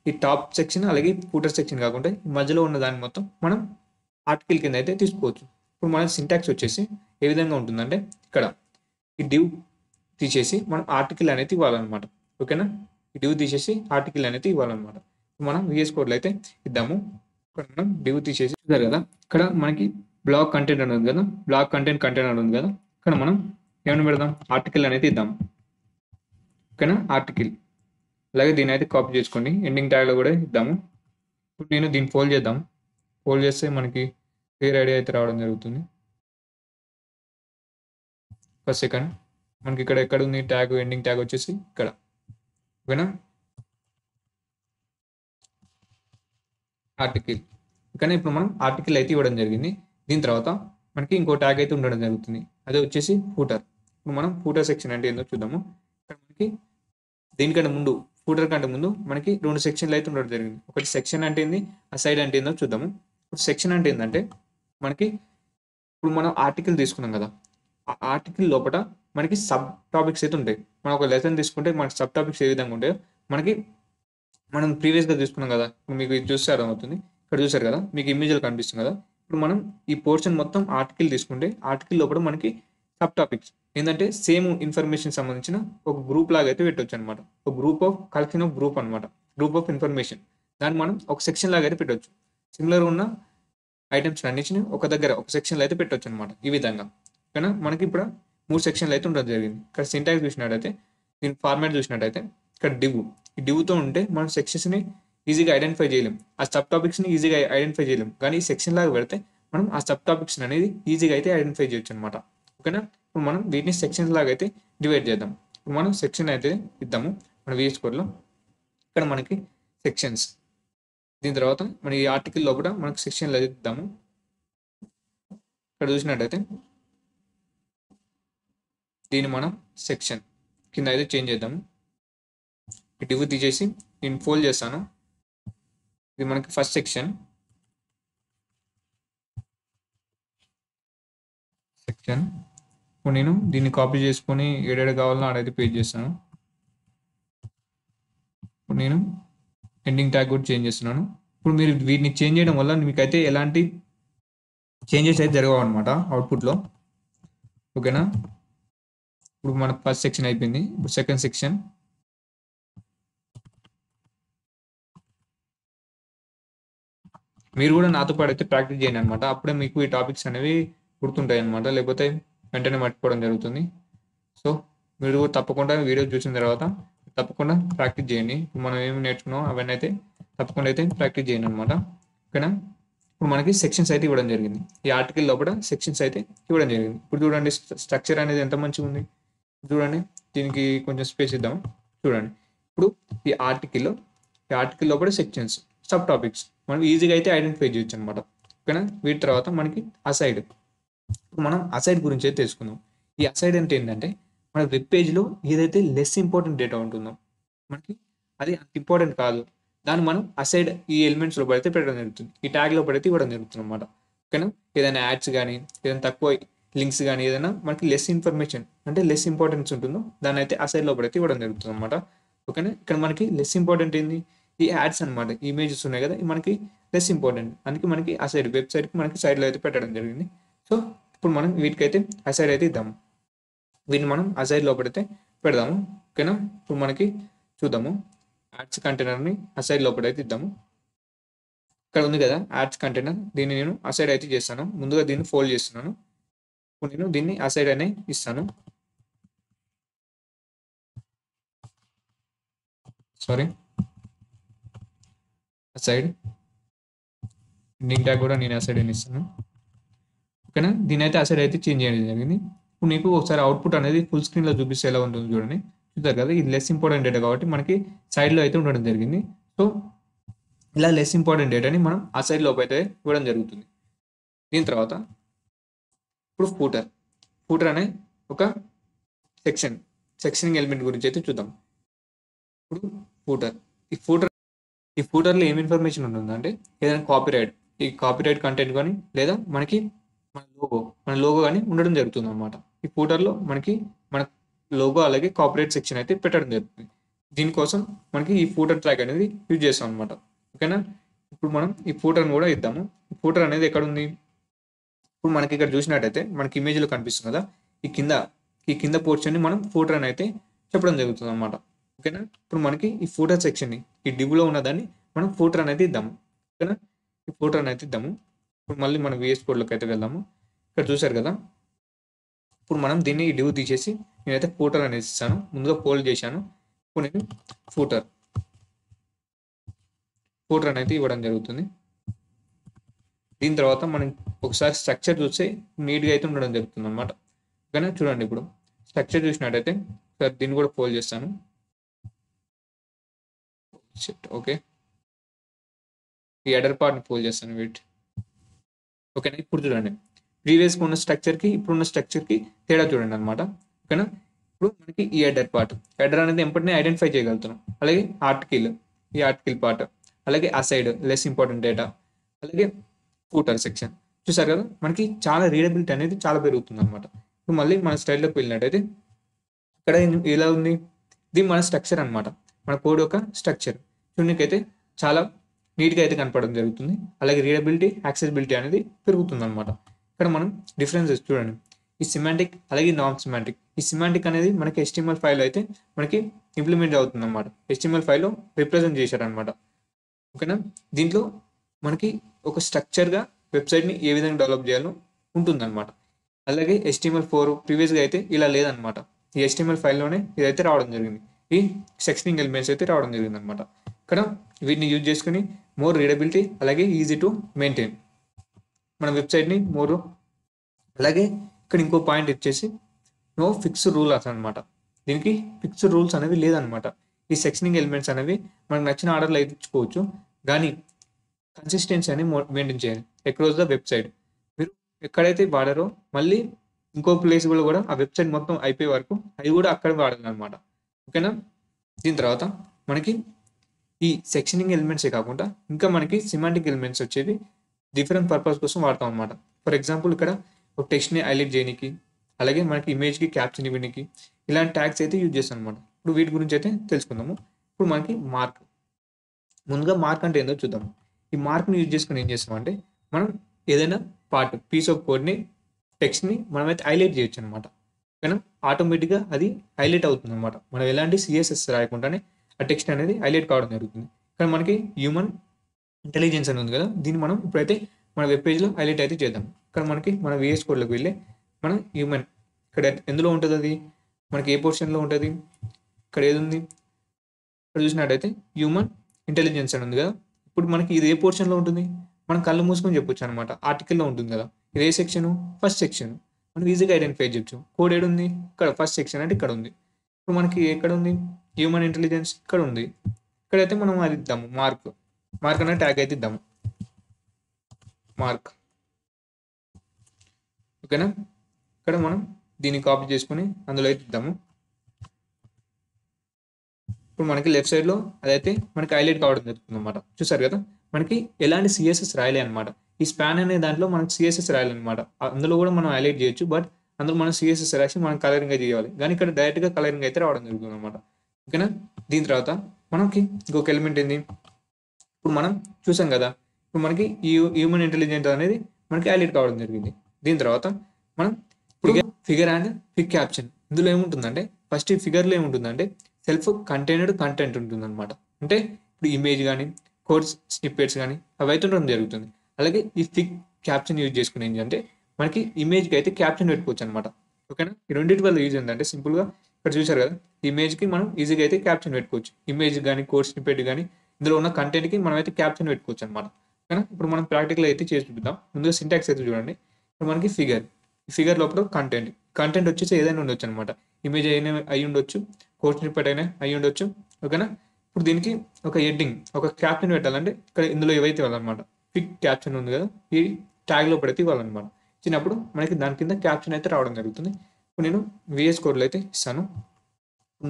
ఈ టాప్ సెక్షన్ అలాగే ఫూటర్ సెక్షన్ కాకుండా ఈ మధ్యలో ఉన్న దాన్ని మొత్తం మనం ఆర్టికల్ కింద అయితే తీసుకోవచ్చు. ఇప్పుడు మన సింటాక్స్ వచ్చేసి ఏ విధంగా ఉంటుందంటే, ఇక్కడ ఈ డివ్ తీసేసి మనం ఆర్టికల్ అనేది ఇవ్వాలన్నమాట. ఓకేనా, ఈ డివ్ తీసేసి ఆర్టికల్ అనేది ఇవ్వాలన్నమాట. మనం VS కోడ్లో అయితే ఇద్దాము. ఇక్కడ మనం డివ్ తీసేసి చూసారు కదా, ఇక్కడ మనకి బ్లాక్ కంటెంట్ అని ఉంది కదా, బ్లాక్ కంటెంట్ అని ఉంది కదా, ఇక్కడ మనం ఏమైనా పెడదాం, ఆర్టికల్ అనేది ఇద్దాం. ఓకేనా, ఆర్టికల్. అలాగే దీని అయితే కాపీ చేసుకోండి, ఎండింగ్ ట్యాగ్లో కూడా ఇద్దాము. ఇప్పుడు నేను దీన్ని ఫోల్డ్ చేద్దాం. ఫోల్డ్ చేస్తే మనకి క్లియర్ ఐడియా అయితే రావడం జరుగుతుంది. ఫస్ట్ సెకండ్ మనకి ఇక్కడ ఎక్కడ ఉంది ట్యాగ్, ఎండింగ్ ట్యాగ్ వచ్చేసి ఇక్కడ. ఓకేనా, ఆర్టికల్. ఓకేనా, ఇప్పుడు మనం ఆర్టికల్ అయితే ఇవ్వడం జరిగింది. దీని తర్వాత మనకి ఇంకో ట్యాగ్ అయితే ఉండడం జరుగుతుంది, అదే వచ్చేసి ఫూటర్. ఇప్పుడు మనం ఫూటర్ సెక్షన్ అంటే ఏందో చూద్దాము. ఇక్కడ మనకి దీనికంటే ముందు, ఫూటర్ కంటే ముందు మనకి 2 సెక్షన్లు అయితే ఉండడం జరిగింది. ఒకటి సెక్షన్ అంటే ఏంది, అసైడ్ అంటే ఏందో చూద్దాము. ఇప్పుడు సెక్షన్ అంటే ఏంటంటే మనకి, ఇప్పుడు మనం ఆర్టికల్ తీసుకున్నాం కదా, ఆ ఆర్టికల్ లోపల మనకి సబ్ టాపిక్స్ అయితే ఉంటాయి. మనం ఒక లెసన్ తీసుకుంటే మనకి సబ్ టాపిక్స్ ఏ విధంగా ఉంటాయో మనకి, మనం ప్రీవియస్గా తీసుకున్నాం కదా, ఇప్పుడు మీకు ఇది చూస్తే అర్థమవుతుంది. ఇక్కడ చూసారు కదా, మీకు ఇమేజ్లో కనిపిస్తుంది కదా. ఇప్పుడు మనం ఈ పోర్షన్ మొత్తం ఆర్టికల్ తీసుకుంటే ఆర్టికల్ లోపల మనకి సబ్ టాపిక్స్ ఏంటంటే సేమ్ ఇన్ఫర్మేషన్ సంబంధించిన ఒక గ్రూప్ లాగా అయితే పెట్టవచ్చు అనమాట. ఒక group of collection of group అనమాట, గ్రూప్ ఆఫ్ ఇన్ఫర్మేషన్. దాన్ని మనం ఒక సెక్షన్ లాగా అయితే పెట్టవచ్చు. సిమిలర్గా ఉన్న ఐటమ్స్ అన్నింటిని ఒక దగ్గర ఒక సెక్షన్లో అయితే పెట్టవచ్చు అనమాట, ఈ విధంగా. ఓకేనా, మనకి ఇప్పుడు 3 సెక్షన్లు అయితే ఉండడం జరిగింది. ఇక్కడ సింటాక్స్ చూసినట్టయితే, దీని ఫార్మాట్ చూసినట్టయితే ఇక్కడ డివ్, ఈ డివ్తో ఉంటే మనం సెక్షన్స్ని ఈజీగా ఐడెంటిఫై చేయలేం, ఆ సబ్ టాపిక్స్ని ఈజీగా ఐడెంటిఫై చేయలేం. కానీ ఈ సెక్షన్ లాగా పెడితే మనం ఆ సబ్ టాపిక్స్ అనేది ఈజీగా అయితే ఐడెంటిఫై చేయొచ్చు అనమాట. ఓకేనా, ఇప్పుడు మనం వీటిని సెక్షన్స్ లాగా అయితే డివైడ్ చేద్దాం. ఇప్పుడు మనం సెక్షన్ అయితే ఇద్దాము మన VS కోడ్లో. ఇక్కడ మనకి సెక్షన్స్, దీని తర్వాత మన ఈ ఆర్టికల్ లోపల మనకి సెక్షన్లు అయితే ఇద్దాము. ఇక్కడ చూసినట్టయితే దీన్ని మనం సెక్షన్ కింద అయితే చేంజ్ చేద్దాము. ఈ డివ్ తీసేసి నేను ఫోల్డ్ చేస్తాను. ఇది మనకి ఫస్ట్ సెక్షన్. ఇప్పుడు నేను దీన్ని కాపీ చేసుకొని ఏడాడు కావాలో ఆడైతే పేజ్ చేస్తాను. ఇప్పుడు నేను ఎండింగ్ ట్యాగ్ కూడా చేంజ్ చేస్తున్నాను. ఇప్పుడు మీరు వీటిని చేంజ్ చేయడం వల్ల మీకైతే ఎలాంటి చేంజెస్ అయితే జరగవు అనమాట అవుట్పుట్లో. ఓకేనా, ఇప్పుడు మన ఫస్ట్ సెక్షన్ అయిపోయింది. ఇప్పుడు సెకండ్ సెక్షన్. మీరు కూడా నాతో పాటు అయితే ప్రాక్టీస్ చేయండి అనమాట, అప్పుడే మీకు ఈ టాపిక్స్ అనేవి గుర్తుంటాయి అనమాట, లేకపోతే వెంటనే మర్చిపోవడం జరుగుతుంది. సో మీరు తప్పకుండా వీడియో చూసిన తర్వాత తప్పకుండా ప్రాక్టీస్ చేయండి. ఇప్పుడు మనం ఏమి నేర్చుకున్నాం అవన్నీ అయితే తప్పకుండా అయితే ప్రాక్టీస్ చేయండి అనమాట. ఓకేనా, ఇప్పుడు మనకి సెక్షన్స్ అయితే ఇవ్వడం జరిగింది. ఈ ఆర్టికల్ లోపల సెక్షన్స్ అయితే ఇవ్వడం జరిగింది. ఇప్పుడు చూడండి స్ట్రక్చర్ అనేది ఎంత మంచిగా ఉంది. చూడండి, దీనికి కొంచెం స్పేస్ ఇద్దాం. చూడండి, ఇప్పుడు ఈ ఆర్టికల్ లోపల సెక్షన్స్, సబ్ టాపిక్స్ మనం ఈజీగా అయితే ఐడెంటిఫై చేయొచ్చు అనమాట. ఓకేనా, వీటి తర్వాత మనకి అసైడ్. మనం అసైడ్ గురించి అయితే తెలుసుకుందాం. ఈ అసైడ్ అంటే ఏంటంటే మన వెబ్ పేజ్లో ఏదైతే లెస్ ఇంపార్టెంట్ డేటా ఉంటుందో మనకి అది అంత ఇంపార్టెంట్ కాదు, దాన్ని మనం అసైడ్ ఈ ఎలిమెంట్స్లో పడితే పెట్టడం జరుగుతుంది, ఈ ట్యాగ్లో పడితే ఇవ్వడం జరుగుతుంది అనమాట. ఓకేనా, ఏదైనా యాడ్స్ కానీ ఏదైనా తక్కువ లింక్స్ కానీ ఏదైనా మనకి లెస్ ఇన్ఫర్మేషన్ అంటే లెస్ ఇంపార్టెన్స్ ఉంటుందో దాన్ని అయితే అసైడ్లో పడితే ఇవ్వడం జరుగుతుంది అనమాట. ఓకేనా, ఇక్కడ మనకి లెస్ ఇంపార్టెంట్ ఏంది, ఈ యాడ్స్ అనమాట, ఇమేజెస్ ఉన్నాయి కదా, మనకి లెస్ ఇంపార్టెంట్, అందుకే మనకి అసైడ్ వెబ్సైట్కి మనకి సైడ్లో అయితే పెట్టడం జరిగింది. సో ఇప్పుడు మనం వీటికైతే అసైడ్ అయితే ఇద్దాము. వీటిని మనం అసైడ్ లోపలైతే పెడదాము. ఓకేనా, ఇప్పుడు మనకి చూద్దాము. యాడ్స్ కంటైనర్ని అసైడ్ లోపలైతే ఇద్దాము. ఇక్కడ ఉంది కదా యాడ్స్ కంటైనర్, దీన్ని నేను అసైడ్ అయితే చేస్తాను. ముందుగా దీన్ని ఫోల్డ్ చేస్తున్నాను. ఇప్పుడు నేను దీన్ని అసైడ్ అనే ఇస్తాను. సారీ, అసైడ్ ఎండింగ్ ట్యాగ్ కూడా నేను అసైడ్ అని ఇస్తాను. ఓకేనా, దీని అయితే అసైడ్ అయితే చేంజ్ చేయడం జరిగింది. ఇప్పుడు నీకు ఒకసారి అవుట్పుట్ అనేది ఫుల్ స్క్రీన్లో చూపిస్తే ఎలా ఉంటుంది చూడండి. చూస్తారు కదా, ఇది లెస్ ఇంపార్టెంట్ డేటా కాబట్టి మనకి సైడ్లో అయితే ఉండడం జరిగింది. సో ఇలా లెస్ ఇంపార్టెంట్ డేటాని మనం ఆ సైడ్ లోపు అయితే ఇవ్వడం జరుగుతుంది. దీని తర్వాత ఇప్పుడు ఫూటర్ అనే ఒక సెక్షనింగ్ ఎలిమెంట్ గురించి అయితే చూద్దాం. ఇప్పుడు ఈ ఫూటర్లో ఏం ఇన్ఫర్మేషన్ ఉంటుందంటే ఏదైనా ఈ కాపీరైట్ కంటెంట్ కానీ లేదా మనకి మన లోగో కానీ ఉండడం జరుగుతుంది అనమాట. ఈ ఫూటర్లో మనకి మన లోగో అలాగే కాపీరైట్ సెక్షన్ అయితే పెట్టడం జరుగుతుంది. దీనికోసం మనకి ఈ ఫూటర్ ట్రాక్ అనేది యూజ్ చేస్తాం అనమాట. ఓకేనా, ఇప్పుడు మనం ఈ ఫూటర్ని కూడా ఇద్దాము. ఈ ఫూటర్ అనేది ఎక్కడ ఉంది, ఇప్పుడు మనకి ఇక్కడ చూసినట్టయితే మనకి ఇమేజ్లో కనిపిస్తుంది కదా, ఈ కింద పోర్షన్ని మనం ఫూటర్ అని అయితే చెప్పడం జరుగుతుంది అనమాట. ఓకేనా, ఇప్పుడు మనకి ఈ ఫూటర్ సెక్షన్ని ఈ డివ్లో ఉన్నదాన్ని మనం ఫూటర్ అనేది ఇద్దాము. ఓకేనా, ఈ ఫూటర్ అనేది ఇద్దాము. ఇప్పుడు మళ్ళీ మనం VS కోడ్లోకి అయితే వెళ్దాము. ఇక్కడ చూసారు కదా, ఇప్పుడు మనం దీన్ని డివ్ తీసేసి నేనైతే ఫూటర్ అనేది ఇస్తాను. ముందుగా పోల్ చేశాను. ఇప్పుడు నేను ఫూటర్ అనేది ఇవ్వడం జరుగుతుంది. దీని తర్వాత మనం ఒకసారి స్ట్రక్చర్ చూస్తే నీట్గా అయితే ఉండడం జరుగుతుంది అనమాట. ఓకేనా, చూడండి ఇప్పుడు స్ట్రక్చర్ చూసినట్టయితే ఒకసారి దీన్ని కూడా పోల్ చేస్తాను. ఓకే, ఈ ఎడర్ పార్ట్ని పోల్ చేస్తాను. వెయిట్. ఓకేనా, ఇప్పుడు చూడండి ప్రీవియస్గా ఉన్న స్ట్రక్చర్కి ఇప్పుడున్న స్ట్రక్చర్కి తేడా చూడండి అనమాట. ఓకేనా, ఇప్పుడు మనకి ఈ ఎడర్ పార్ట్ అనేది ఎప్పటినే ఐడెంటిఫై చేయగలుగుతున్నాం. అలాగే ఈ ఆర్టికల్ పార్ట్, అలాగే ఆ సైడ్ లెస్ ఇంపార్టెంట్ డేటా, అలాగే ఫూటర్ సెక్షన్. చూసారు కదా, మనకి చాలా రీడబిలిటీ అనేది చాలా పెరుగుతుంది అనమాట. ఇప్పుడు మళ్ళీ మన స్టైల్లోకి వెళ్ళినట్టయితే ఇక్కడ ఇలా ఉంది, ఇది మన స్ట్రక్చర్ అనమాట, మన కోడ్ యొక్క స్ట్రక్చర్. చూడడానికైతే చాలా నీట్గా అయితే కనపడడం జరుగుతుంది. అలాగే రీడబిలిటీ, యాక్సెసిబిలిటీ అనేది పెరుగుతుంది అనమాట. ఇక్కడ మనం డిఫరెన్సెస్ చూడండి, ఈ సిమాంటిక్ అలాగే నాన్ సిమాంటిక్. ఈ సిమాంటిక్ అనేది మనకి HTML ఫైల్ అయితే మనకి ఇంప్లిమెంట్ అవుతుంది అనమాట. HTML ఫైల్లో రిప్రజెంట్ చేశారనమాట. ఓకేనా, దీంట్లో మనకి ఒక స్ట్రక్చర్గా వెబ్సైట్ని ఏ విధంగా డెవలప్ చేయాలో ఉంటుందన్నమాట. అలాగే HTML4 ప్రీవియస్గా అయితే ఇలా లేదనమాట. ఈ HTML ఫైల్లోనే ఇదైతే రావడం జరిగింది. ఈ సెక్షనింగ్ ఎలిమెంట్స్ అయితే రావడం జరిగింది అనమాట. ఇక్కడ వీటిని యూజ్ చేసుకుని మోర్ రీడబిలిటీ, అలాగే ఈజీ టు మెయింటైన్ మన వెబ్సైట్ని మోర్. అలాగే ఇక్కడ ఇంకో పాయింట్ వచ్చేసి నో ఫిక్స్డ్ రూల్స్ అనమాట. దీనికి ఫిక్స్డ్ రూల్స్ అనేవి లేదనమాట. ఈ సెక్షనింగ్ ఎలిమెంట్స్ అనేవి మనకు నచ్చిన ఆర్డర్లో అయితే ఇచ్చుకోవచ్చు, కానీ కన్సిస్టెన్సీ అని మెయింటైన్ చేయాలి అక్రాస్ ద వెబ్సైట్. మీరు ఎక్కడైతే వాడారో మళ్ళీ ఇంకో ప్లేస్ కూడా ఆ వెబ్సైట్ మొత్తం అయిపోయే వరకు అవి కూడా అక్కడ వాడాలన్నమాట. ఓకేనా, దీని తర్వాత మనకి ఈ సెక్షనింగ్ ఎలిమెంట్సే కాకుండా ఇంకా మనకి సిమాంటిక్ ఎలిమెంట్స్ వచ్చేవి డిఫరెంట్ పర్పస్ కోసం వాడతాం అనమాట. ఫర్ ఎగ్జాంపుల్ ఇక్కడ ఒక టెక్స్ట్ని హైలైట్ చేయడానికి, అలాగే మనకి ఇమేజ్కి క్యాప్షన్ ఇవ్వడానికి ఇలాంటి ట్యాగ్స్ అయితే యూజ్ చేస్తాం అనమాట. ఇప్పుడు వీటి గురించి అయితే తెలుసుకుందాము. ఇప్పుడు మనకి మార్క్, ముందుగా మార్క్ అంటే ఏందో చూద్దాము. ఈ మార్క్ని యూజ్ చేసుకుని ఏం చేస్తామంటే మనం ఏదైనా పీస్ ఆఫ్ కోడ్ని, టెక్స్ట్ని మనమైతే హైలైట్ చేయొచ్చు అనమాట. ఓకేనా, ఆటోమేటిక్గా అది హైలైట్ అవుతుంది అనమాట. మనం ఎలాంటి CSS రాయకుండానే ఆ టెక్స్ట్ అనేది హైలైట్ కావడం జరుగుతుంది. కానీ మనకి హ్యూమన్ ఇంటెలిజెన్స్ అని ఉంది కదా, దీన్ని మనం ఇప్పుడైతే మన వెబ్ పేజ్లో హైలైట్ అయితే చేద్దాం. ఇక్కడ మనకి మన VS కోడ్లోకి వెళ్ళి మన హ్యూమన్ ఇక్కడ ఎందులో ఉంటుంది, అది మనకి ఏ పోర్షన్లో ఉంటుంది, ఇక్కడ ఏది ఉంది, ఇక్కడ చూసినట్టయితే హ్యూమన్ ఇంటెలిజెన్స్ అని ఉంది కదా. ఇప్పుడు మనకి ఇది ఏ పోర్షన్లో ఉంటుంది, మనం కళ్ళు మూసుకొని చెప్పొచ్చు అనమాట. ఆర్టికల్లో ఉంటుంది కదా, ఇది ఏ సెక్షను, ఫస్ట్ సెక్షన్. మనం ఈజీగా ఐడెంటిఫై చేయొచ్చు. కోడ్ ఏడు ఉంది, ఇక్కడ ఫస్ట్ సెక్షన్ అంటే ఇక్కడ ఉంది. ఇప్పుడు మనకి ఎక్కడ ఉంది హ్యూమన్ ఇంటెలిజెన్స్, ఇక్కడ ఉంది. ఇక్కడైతే మనం అది ఇద్దాము మార్క్ అనే ట్యాగ్ అయితే ఇద్దాము మార్క్. ఓకేనా, ఇక్కడ మనం దీన్ని కాపీ చేసుకుని అందులో అయితే ఇద్దాము. ఇప్పుడు మనకి లెఫ్ట్ సైడ్లో అదైతే మనకి హైలైట్ కావడం జరుగుతుంది అనమాట. చూసారు కదా, మనకి ఎలాంటి CSS రాయలే అనమాట. ఈ స్పాన్ అనే దాంట్లో మనకి CSS రాయాలన్నమాట. అందులో కూడా మనం హైలైట్ చేయొచ్చు, బట్ అందులో మనం CSS రాసి మనం కలరింగ్ చేయాలి. కానీ ఇక్కడ డైరెక్ట్గా కలరింగ్ అయితే రావడం జరుగుతుంది అనమాట. ఓకేనా, దీని తర్వాత మనకి ఇంకొక ఎలిమెంట్ ఏంది, ఇప్పుడు మనం చూసాం కదా, ఇప్పుడు మనకి ఈ హ్యూమన్ ఇంటెలిజెన్స్ అనేది మనకి హైలైట్ కావడం జరిగింది. దీని తర్వాత మనం ఇప్పుడు ఫిగర్ అండ్ క్విక్ క్యాప్షన్. ఇందులో ఏముంటుందంటే ఫస్ట్ ఈ ఫిగర్లో ఏముంటుందంటే సెల్ఫ్ కంటైనర్డ్ కంటెంట్ ఉంటుందన్నమాట. అంటే ఇప్పుడు ఇమేజ్ కానీ కోడ్స్ స్నిప్పెట్స్ కానీ అవి అయితే ఉండడం జరుగుతుంది. అలాగే ఈ క్విక్ క్యాప్షన్ యూజ్ చేసుకుని ఏంటంటే మనకి ఇమేజ్కి అయితే క్యాప్షన్ పెట్టుకోవచ్చు అనమాట. ఓకేనా, ఈ రెండింటి వల్ల యూజ్ ఏంటంటే సింపుల్గా ఇక్కడ చూసారు కదా, ఇమేజ్కి మనం ఈజీగా అయితే క్యాప్షన్ పెట్టుకోవచ్చు. ఇమేజ్ కానీ కోడ్ స్నిప్పెట్ కానీ ఇందులో ఉన్న కంటెంట్కి మనం అయితే క్యాప్షన్ పెట్టుకోవచ్చు అనమాట. ఓకేనా, ఇప్పుడు మనం ప్రాక్టికల్ అయితే చేసి చూద్దాం. ముందుగా సింటాక్స్ అయితే చూడండి. ఇప్పుడు మనకి ఫిగర్ లోపల కంటెంట్ వచ్చేసి ఏదైనా ఉండొచ్చు అనమాట. ఇమేజ్ అయినా అయి ఉండొచ్చు, కోడ్ స్నిప్పెట్ అయినా అయి ఉండొచ్చు. ఓకేనా, ఇప్పుడు దీనికి ఒక హెడ్డింగ్, ఒక క్యాప్షన్ పెట్టాలంటే ఇక్కడ ఇందులో ఏవైతే ఇవ్వాలన్నమాట. క్విక్ క్యాప్షన్ ఉంది కదా, ఈ ట్యాగ్లో పెడితే ఇవ్వాలన్నమాట. ఇచ్చినప్పుడు మనకి దాని కింద క్యాప్షన్ అయితే రావడం జరుగుతుంది. ఇప్పుడు నేను VS కోడ్లో అయితే ఇస్తాను.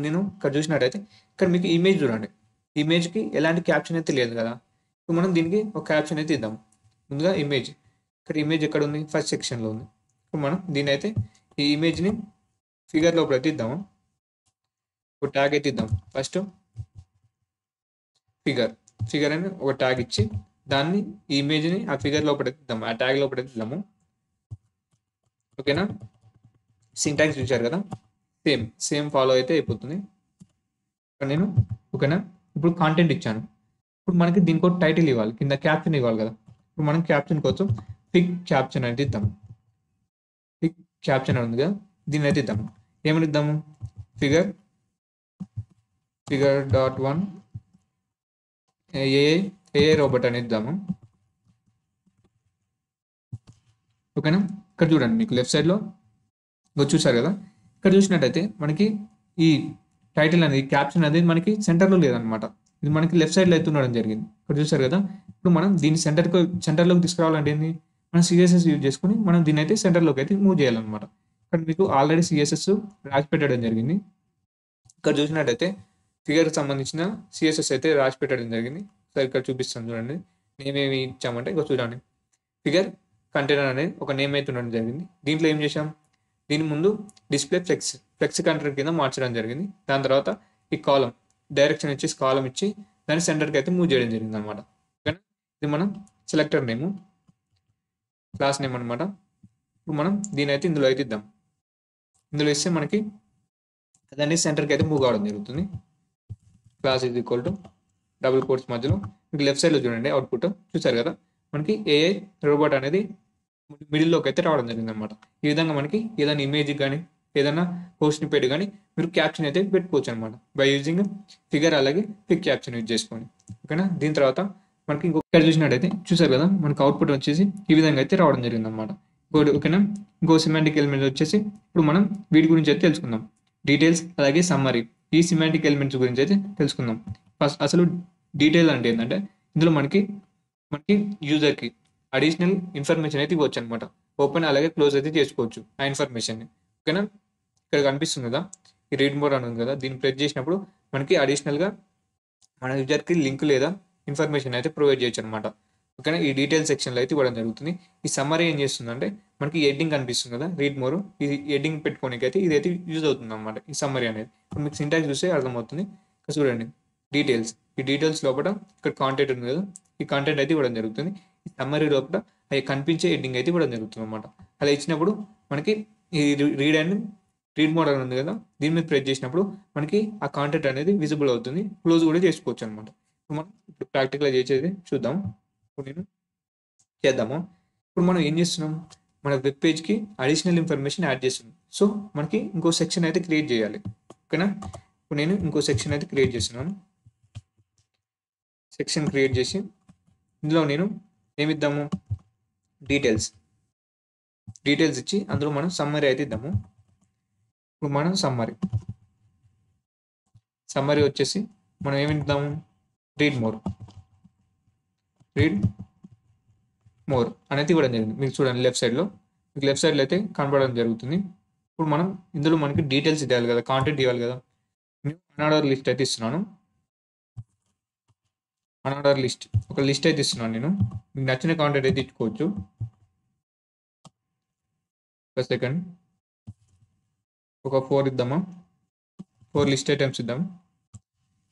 నేను ఇక్కడ చూసినట్టయితే ఇక్కడ మీకు ఇమేజ్ చూడండి, ఇమేజ్కి ఎలాంటి క్యాప్షన్ అయితే లేదు కదా. ఇప్పుడు మనం దీనికి ఒక క్యాప్షన్ అయితే ఇద్దాం. ముందుగా ఇమేజ్, ఇక్కడ ఇమేజ్ ఎక్కడ ఉంది, ఫస్ట్ సెక్షన్లో ఉంది. ఇప్పుడు మనం దీని అయితే ఈ ఇమేజ్ని ఫిగర్ లోపల అయితే ఇద్దాము. ఒక ట్యాగ్ అయితే ఇద్దాం. ఫస్ట్ ఫిగర్ అని ఒక ట్యాగ్ ఇచ్చి దాన్ని ఈ ఇమేజ్ని ఆ ఫిగర్ లోపల ఇద్దాము, ఆ ట్యాగ్ లోపల ఇద్దాము. ఓకేనా, సింటాక్స్ చూశారు కదా, సేమ్ ఫాలో అయితే అయిపోతుంది. నేను ఓకేనా, ఇప్పుడు కాంటెంట్ ఇచ్చాను. ఇప్పుడు మనకి దీనికి ఒక టైటిల్ ఇవ్వాలి, కింద క్యాప్షన్ ఇవ్వాలి కదా. ఇప్పుడు మనం క్యాప్షన్ కోసం పిక్ క్యాప్షన్ అనేది ఇద్దాము. పిక్ క్యాప్షన్ ఉంది కదా, దీన్ని అయితే ఇద్దాము. ఏమని ఇద్దాము? ఫిగర్ .1 ఏఐ రోబోట్ అని ఇద్దాము. ఓకేనా? ఇక్కడ చూడండి, మీకు లెఫ్ట్ సైడ్లో చూసారు కదా, ఇక్కడ చూసినట్టయితే మనకి ఈ టైటిల్ అనేది, క్యాప్షన్ అనేది మనకి సెంటర్లో లేదనమాట. ఇది మనకి లెఫ్ట్ సైడ్లో అయితే ఉండడం జరిగింది. ఇక్కడ చూసారు కదా, ఇప్పుడు మనం దీన్ని సెంటర్లోకి తీసుకురావాలంటే ఏంటి? మనం సిఎస్ఎస్ యూజ్ చేసుకుని మనం దీన్ని అయితే సెంటర్లోకి అయితే మూవ్ చేయాలన్నమాట. ఇక్కడ మీకు ఆల్రెడీ సిఎస్ఎస్ రాసి పెట్టడం జరిగింది. ఇక్కడ చూసినట్టయితే ఫిగర్కి సంబంధించిన సిఎస్ఎస్ అయితే రాసి పెట్టడం జరిగింది. సో ఇక్కడ చూపిస్తాను చూడండి. నేమ్ ఏమి ఇచ్చామంటే ఇక చూడండి, ఫిగర్ కంటైనర్ అనేది ఒక నేమ్ అయితే ఉండడం జరిగింది. దీంట్లో ఏం చేసాం? దీని ముందు డిస్ప్లే ఫ్లెక్స్ కంటైనర్ కింద మార్చడం జరిగింది. దాని తర్వాత ఈ కాలం డైరెక్షన్ ఇచ్చేసి కాలం ఇచ్చి దాన్ని సెంటర్కి అయితే మూవ్ చేయడం జరిగింది అనమాట. ఓకేనా? ఇది మనం సెలెక్టర్ నేము, క్లాస్ నేమ్ అనమాట. ఇప్పుడు మనం దీని అయితే ఇందులో అయితే ఇద్దాం. ఇందులో ఇస్తే మనకి దాన్ని సెంటర్కి అయితే మూవ్ కావడం జరుగుతుంది. Class is equal to double quotes మధ్యలో మీకు లెఫ్ట్ సైడ్లో చూడండి, అవుట్పుట్ చూసారు కదా, మనకి ఏఐ రోబోట్ అనేది మిడిల్లోకి అయితే రావడం జరిగింది అనమాట. ఈ విధంగా మనకి ఏదైనా ఇమేజ్ కానీ ఏదైనా పోస్ట్ని పెట్టి కానీ మీరు క్యాప్షన్ అయితే పెట్టుకోవచ్చు అనమాట, బై యూజింగ్ ఫిగర్ అలాగే పిక్ క్యాప్షన్ యూజ్ చేసుకొని. ఓకేనా? దీని తర్వాత మనకి ఇంకొక చూసినట్టయితే చూసారు కదా, మనకి అవుట్పుట్ వచ్చేసి ఈ విధంగా అయితే రావడం జరిగింది అనమాట. ఇంకోటి ఓకేనా, ఇంకో సిమాంటిక్ ఎలిమెంట్ వచ్చేసి ఇప్పుడు మనం వీటి గురించి అయితే తెలుసుకుందాం. డీటెయిల్స్ అలాగే సమ్మరీ, ఈ సిమాంటిక్ ఎలిమెంట్స్ గురించి అయితే తెలుసుకుందాం. ఫస్ట్ అసలు డీటెయిల్ అంటే ఏంటంటే ఇందులో మనకి యూజర్కి అడిషనల్ ఇన్ఫర్మేషన్ అయితే ఇవ్వచ్చు అనమాట. ఓపెన్ అలాగే క్లోజ్ అయితే చేసుకోవచ్చు ఆ ఇన్ఫర్మేషన్ని. ఓకేనా? ఇక్కడ కనిపిస్తుంది కదా, ఈ రీడ్ మోర్ అని ఉంది కదా, దీన్ని ప్రెస్ చేసినప్పుడు మనకి అడిషనల్గా మన యూజర్కి లింక్ లేదా ఇన్ఫర్మేషన్ అయితే ప్రొవైడ్ చేయొచ్చు అనమాట. ఓకేనా? ఈ డీటెయిల్ సెక్షన్లో అయితే ఇవ్వడం జరుగుతుంది. ఈ సమ్మరీ ఏం చేస్తుందంటే మనకి ఎడ్డింగ్ కనిపిస్తుంది కదా, రీడ్ మోర్, ఈ ఎడ్డింగ్ పెట్టుకోనికి అయితే ఇదైతే యూజ్ అవుతుంది అనమాట, ఈ సమ్మరీ అనేది. ఇప్పుడు మీకు సింటాక్స్ చూస్తే అర్థమవుతుంది. ఇక్కడ చూడండి, డీటెయిల్స్, ఈ డీటెయిల్స్ లోపల ఇక్కడ కాంటెంట్ ఉంది కదా, ఈ కాంటెంట్ అయితే ఇవ్వడం జరుగుతుంది. ఈ సమ్మరీ లోపల అవి కనిపించే ఎడ్డింగ్ అయితే ఇవ్వడం జరుగుతుంది అనమాట. అలా ఇచ్చినప్పుడు మనకి ఈ రీడ్ మోడ్ అని ఉంది కదా, దీని మీద ప్రెస్ చేసినప్పుడు మనకి ఆ కాంటెంట్ అనేది విజిబుల్ అవుతుంది, క్లోజ్ కూడా చేసుకోవచ్చు అనమాట. మనం ఇప్పుడు ప్రాక్టికల్గా చేసేది చూద్దాం. ఇప్పుడు నేను చేద్దాము. ఇప్పుడు మనం ఏం చేస్తున్నాం? మన వెబ్ పేజ్కి అడిషనల్ ఇన్ఫర్మేషన్ యాడ్ చేస్తున్నాం. సో మనకి ఇంకో సెక్షన్ అయితే క్రియేట్ చేయాలి. ఓకేనా? ఇప్పుడు నేను ఇంకో సెక్షన్ అయితే క్రియేట్ చేస్తున్నాను. సెక్షన్ క్రియేట్ చేసి ఇందులో నేను ఏమిద్దాము? డీటెయిల్స్ ఇచ్చి అందులో మనం సమ్మరీ అయితే ఇద్దాము. ఇప్పుడు మనం సమ్మరీ వచ్చేసి మనం ఏమి ఇద్దాము? రీడ్ మోర్ అనేది ఇవ్వడం జరిగింది. మీకు చూడండి లెఫ్ట్ సైడ్లో అయితే కనపడడం జరుగుతుంది. ఇప్పుడు మనం ఇందులో మనకి డీటెయిల్స్ ఇవ్వాలి కదా, కాంటెంట్ ఇవ్వాలి కదా. నేను అన్ఆర్డర్ లిస్ట్ అయితే ఇస్తున్నాను. అన్ఆర్డర్ లిస్ట్ ఒక లిస్ట్ అయితే ఇస్తున్నాను నేను. మీకు నచ్చిన కాంటెంట్ అయితే ఇచ్చుకోవచ్చు. ఒక సెకండ్, ఒక 4 ఇద్దామా? 4 లిస్ట్ ఐటమ్స్ ఇద్దాం.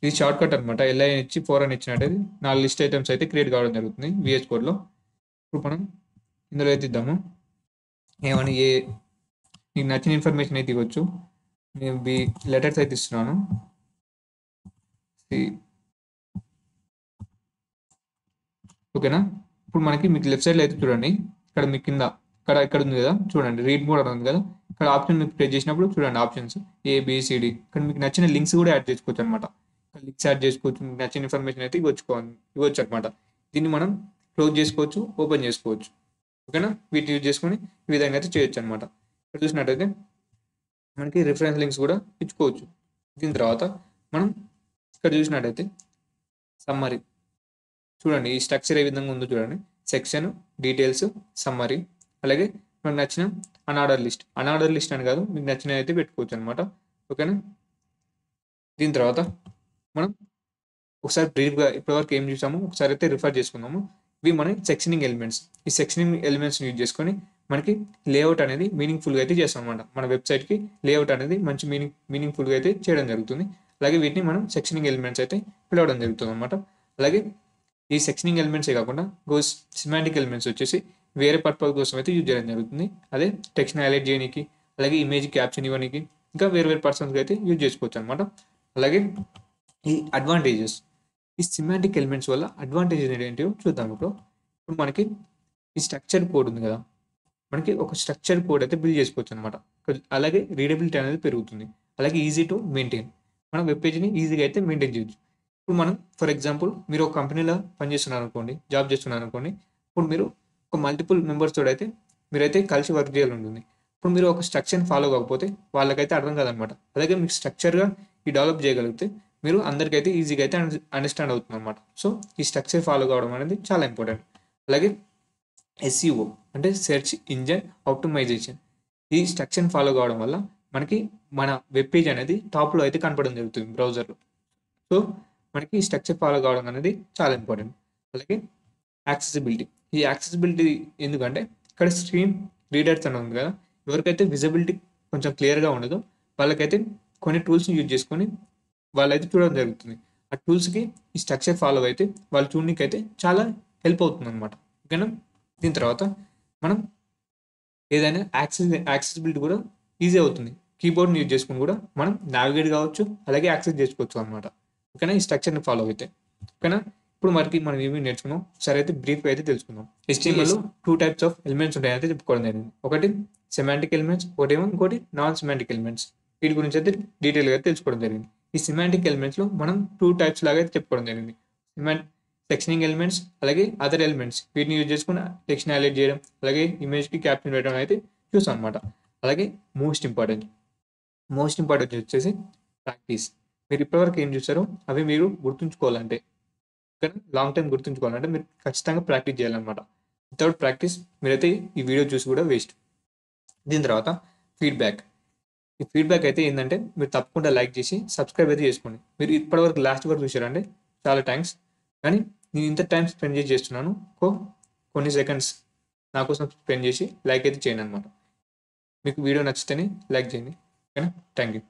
ఇది షార్ట్ కట్ అనమాట. LI ఇచ్చి 4 అని ఇచ్చినట్టయితే 4 లిస్ట్ ఐటమ్స్ అయితే క్రియేట్ కావడం జరుగుతుంది VS కోడ్లో. ఇప్పుడు మనం ఇందులో అయితే ఇద్దాము. ఏమని మీకు నచ్చిన ఇన్ఫర్మేషన్ అయితే ఇవ్వచ్చు. నేను లెటర్స్ అయితే ఇస్తున్నాను. ఓకేనా? ఇప్పుడు మీకు లెఫ్ట్ సైడ్లో అయితే చూడండి, ఇక్కడ మీ కింద ఇక్కడ ఉంది కదా, చూడండి రీడ్ మోడ్ అని ఉంది కదా, ఇక్కడ ఆప్షన్ మీకు ప్రెస్ చేసినప్పుడు చూడండి ఆప్షన్స్ ABCD. ఇక్కడ మీకు నచ్చిన లింక్స్ కూడా యాడ్ చేసుకోవచ్చు అనమాట. లింక్స్ యాడ్ చేసుకోవచ్చు, మీకు నచ్చిన ఇన్ఫర్మేషన్ అయితే ఇవ్వచ్చు అనమాట. దీన్ని మనం క్లోజ్ చేసుకోవచ్చు, ఓపెన్ చేసుకోవచ్చు. ఓకేనా? వీటిని యూజ్ చేసుకొని ఈ విధంగా అయితే చేయొచ్చు అనమాట. ఇక్కడ చూసినట్టయితే మనకి రిఫరెన్స్ లింక్స్ కూడా ఇచ్చుకోవచ్చు. దీని తర్వాత మనం ఇక్కడ చూసినట్టయితే సమ్మరీ చూడండి, ఈ స్ట్రక్చర్ ఏ విధంగా ఉందో చూడండి. సెక్షన్, డీటెయిల్స్, సమ్మరీ, అలాగే మనకు నచ్చిన అన్ఆర్డర్ లిస్ట్ అని కాదు, మీకు నచ్చినవి అయితే పెట్టుకోవచ్చు అనమాట. ఓకేనా? దీని తర్వాత మనం ఒకసారి బ్రీఫ్గా ఇప్పటివరకు ఏం చూసామో ఒకసారి అయితే రిఫర్ చేసుకుందాము. ఇవి మన సెక్షనింగ్ ఎలిమెంట్స్. ఈ సెక్షనింగ్ ఎలిమెంట్స్ని యూజ్ చేసుకొని మనకి లేఅవుట్ అనేది మీనింగ్ఫుల్గా అయితే చేస్తాం అనమాట. మన వెబ్సైట్కి లేఅవుట్ అనేది మంచి మీనింగ్ఫుల్గా అయితే చేయడం జరుగుతుంది. అలాగే వీటిని మనం సెక్షనింగ్ ఎలిమెంట్స్ అయితే పిలవడం జరుగుతుంది అనమాట. అలాగే ఈ సెక్షనింగ్ ఎలిమెంట్సే కాకుండా సిమాంటిక్ ఎలిమెంట్స్ వచ్చేసి వేరే పర్పస్ కోసం అయితే యూజ్ చేయడం జరుగుతుంది. అదే టెక్స్ట్ని హైలైట్ చేయడానికి, అలాగే ఇమేజ్ క్యాప్షన్ ఇవ్వడానికి, ఇంకా వేరే పర్సన్స్కి అయితే యూజ్ చేసుకోవచ్చు అనమాట. అలాగే ఈ అడ్వాంటేజెస్, ఈ సిమాంటిక్ ఎలిమెంట్స్ వల్ల అడ్వాంటేజెస్ ఏంటో చూద్దాం. ఇప్పుడు మనకి ఈ స్ట్రక్చర్ కోడ్ ఉంది కదా, మనకి ఒక స్ట్రక్చర్ కోడ్ అయితే బిల్డ్ చేసుకోవచ్చు అనమాట. అలాగే రీడబిలిటీ అనేది పెరుగుతుంది. అలాగే ఈజీ టు మెయింటైన్, మనం వెబ్ పేజ్ని ఈజీగా అయితే మెయింటైన్ చేయొచ్చు. ఇప్పుడు మనం ఫర్ ఎగ్జాంపుల్ మీరు ఒక కంపెనీలో పనిచేస్తున్నారు అనుకోండి, జాబ్ చేస్తున్నారు అనుకోండి. ఇప్పుడు మీరు ఒక మల్టిపుల్ మెంబర్స్ తోటి అయితే మీరైతే కలిసి వర్క్ చేయాలి ఉంటుంది. ఇప్పుడు మీరు ఒక స్ట్రక్చర్ని ఫాలో కాకపోతే వాళ్ళకైతే అర్థం కాదనమాట. అలాగే మీకు స్ట్రక్చర్గా ఈ డెవలప్ చేయగలిగితే మీరు అందరికైతే ఈజీగా అయితే అండర్స్టాండ్ అవుతుంది అనమాట. సో ఈ స్ట్రక్చర్ ఫాలో కావడం అనేది చాలా ఇంపార్టెంట్. అలాగే ఎస్ఈఓ అంటే సెర్చ్ ఇంజన్ ఆప్టిమైజేషన్, ఈ స్ట్రక్చర్ ఫాలో కావడం వల్ల మనకి మన వెబ్ పేజ్ అనేది టాప్లో అయితే కనపడడం జరుగుతుంది బ్రౌజర్లో. సో మనకి ఈ స్ట్రక్చర్ ఫాలో కావడం అనేది చాలా ఇంపార్టెంట్. అలాగే యాక్సెసిబిలిటీ, ఈ యాక్సెసిబిలిటీ ఎందుకంటే ఇక్కడ స్క్రీన్ రీడర్స్ అని ఉంది కదా, ఎవరికైతే విజిబిలిటీ కొంచెం క్లియర్గా ఉండదో వాళ్ళకైతే కొన్ని టూల్స్ని యూజ్ చేసుకొని వాళ్ళైతే చూడడం జరుగుతుంది. ఆ టూల్స్కి ఈ స్ట్రక్చర్ ఫాలో అయితే వాళ్ళు చూడడానికి అయితే చాలా హెల్ప్ అవుతుంది అనమాట. ఓకేనా. దీని తర్వాత మనం ఏదైనా యాక్సెసిబిలిటీ కూడా ఈజీ అవుతుంది. కీబోర్డ్ని యూజ్ చేసుకుని కూడా మనం నావిగేట్ కావచ్చు, అలాగే యాక్సెస్ చేసుకోవచ్చు అనమాట. ఓకేనా, ఈ స్ట్రక్చర్ని ఫాలో అయితే. ఓకేనా, ఇప్పుడు మనకి మనం ఏమి నేర్చుకున్నాం సరే అయితే బ్రీఫ్గా అయితే తెలుసుకుందాం. HTML 2 టైప్స్ ఆఫ్ ఎలిమెంట్స్ ఉంటాయని చెప్పుకోవడం జరిగింది. ఒకటి సెమాంటిక్ ఎలిమెంట్స్, ఇంకోటి నాన్ సెమాంటిక్ ఎలిమెంట్స్. వీటి గురించి అయితే డీటెయిల్గా తెలుసుకోవడం జరిగింది. ఈ సెమాంటిక్ ఎలిమెంట్స్లో మనం 2 టైప్స్ లాగా అయితే చెప్పుకోవడం జరిగింది. సెక్షనింగ్ ఎలిమెంట్స్, అలాగే అదర్ ఎలిమెంట్స్. వీటిని యూజ్ చేసుకుని టెక్స్ట్ హైలైట్ చేయడం, అలాగే ఇమేజ్కి క్యాప్షన్ పెట్టడం అయితే చూసాం అనమాట. అలాగే మోస్ట్ ఇంపార్టెంట్ వచ్చేసి ప్రాక్టీస్. మీరు ఇప్పటివరకు ఏం చూసారో అవి మీరు గుర్తుంచుకోవాలంటే, కానీ లాంగ్ టైం గుర్తుంచుకోవాలంటే మీరు ఖచ్చితంగా ప్రాక్టీస్ చేయాలన్నమాట. వితౌట్ ప్రాక్టీస్ మీరైతే ఈ వీడియో చూసి కూడా వేస్ట్. దీని తర్వాత ఫీడ్బ్యాక్. ఈ ఫీడ్బ్యాక్ అయితే ఏంటంటే మీరు తప్పకుండా లైక్ చేసి సబ్స్క్రైబ్ అయితే చేసుకోండి. మీరు ఇప్పటివరకు లాస్ట్ వరకు చూసారంటే చాలా థ్యాంక్స్. కానీ నేను ఇంత టైం స్పెండ్ చేస్తున్నాను, కొన్ని సెకండ్స్ నా కోసం స్పెండ్ చేసి లైక్ అయితే చేయండి అనమాట. మీకు వీడియో నచ్చితేనే లైక్ చేయండి. ఓకేనా, థ్యాంక్ యూ.